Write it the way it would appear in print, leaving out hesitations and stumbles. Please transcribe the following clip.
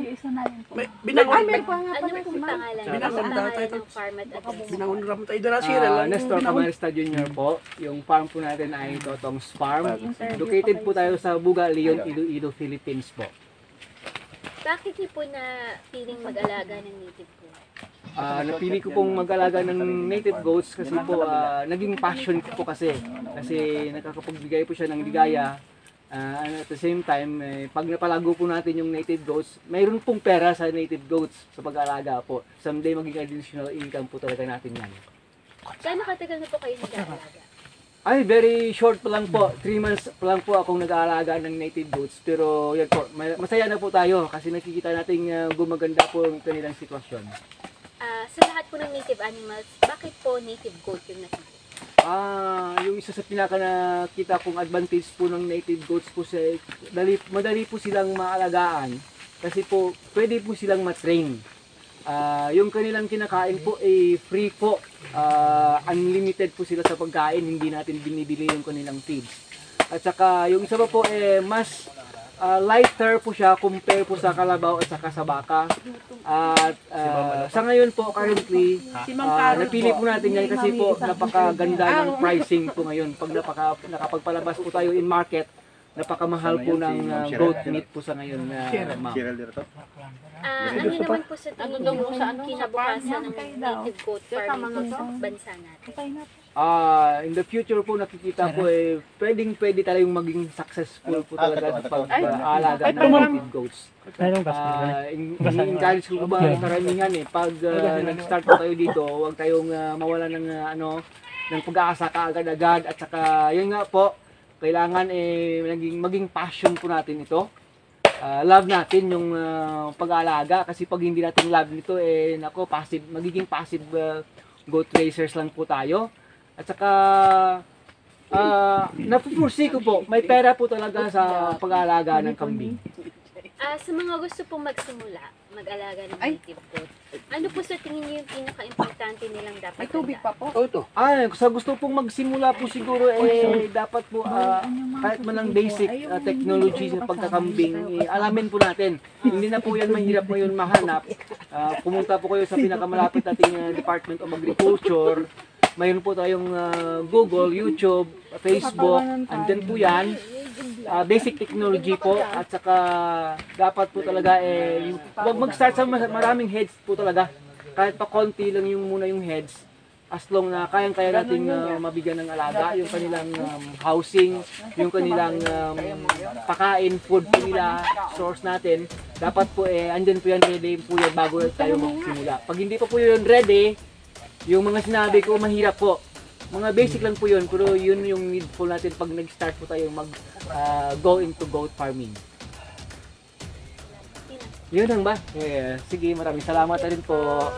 isa na yun po. Binangon, Ano po ang pangalan? Binangon Ang na pangalan tayo. ng farm at address? binangon ram tayo dala sira lang. Nestor Camarista Jr. po. Yung farm po natin ay Totong's Farm. Located po tayo sa Buga, Leon, Iloilo, Philippines po. Bakit niyo po na feeling mag-alaga ng native goat? Napili ko pong mag-alaga ng native goats kasi po naging passion ko po kasi nakakapagbigay po siya ng ligaya. And at the same time, pag napalago po natin yung native goats, mayroon pong pera sa native goats sa pag-aalaga po. Someday maging additional income po talaga natin yan. Gaano katagal na po kayo nag-aalaga? Ay, very short pa lang po. 3 months pa lang po akong nag-aalaga ng native goats. Pero yan po, masaya na po tayo kasi nakikita natin gumaganda po ang kanilang sitwasyon. Sa lahat po ng native animals, bakit po native goat yung napili? Yung isa sa pinaka nakita kong advantage po ng native goats po sa madali po silang maalagaan kasi po pwede po silang matrain. Yung kanilang kinakain po ay free po. Unlimited po sila sa pagkain, hindi natin binibili yung kanilang feeds. At saka yung isa pa po mas lighter po siya compare po sa kalabaw at saka sa baka. At sa ngayon po currently napili po natin yan kasi po napakaganda ng pricing po ngayon. Pag nakapagpalabas po tayo in market, napakamahal po ng goat meat po sa ngayon, ma'am. Ano naman po sa tingin niyo yung kinabukasan ng native goat farming sa bansa natin? In the future po nakikita po pwede tayong maging successful po talaga sa pag-aalaga ng native goats. I-encourage ko ba karamihan pag nag-start po tayo dito, huwag tayong mawala ng ng pag-aasa kaagad-agad at saka yun nga po, kailangan maging passion po natin ito. Love natin yung pag-aalaga kasi pag hindi natin love nito magiging passive goat racers lang po tayo. At saka napupursige ko po, may pera po talaga sa pag-aalaga ng kambing. Sa mga gusto pong magsimula, mag-alaga ng native goat, ano po sa tingin niyo yung pinaka-importante nilang dapat tandaan? Ito. Sa gusto pong magsimula po siguro dapat po kahit man lang basic technology sa pagkakambing, alamin po natin. Hindi na po yan mahirap ngayon mahanap. Pumunta po kayo sa pinakamalapit nating Department of Agriculture. Mayroon po tayong Google, YouTube, Facebook, andyan po yan. Basic technology po at saka dapat po talaga wag mag-start sa maraming heads po talaga. Kahit pa konti lang muna yung heads as long na kayang-kaya nating mabigyan ng alaga, yung kanilang housing, yung kanilang pakain, food po nila, source natin. Dapat po andyan po yan ready po yan bago tayo magsimula. Pag hindi pa po yun ready, yung mga sinabi ko mahirap po. Mga basic lang po yun, pero yun yung needful natin pag nag-start po tayo go into goat farming. Yun lang ba? Sige, maraming salamat na rin po.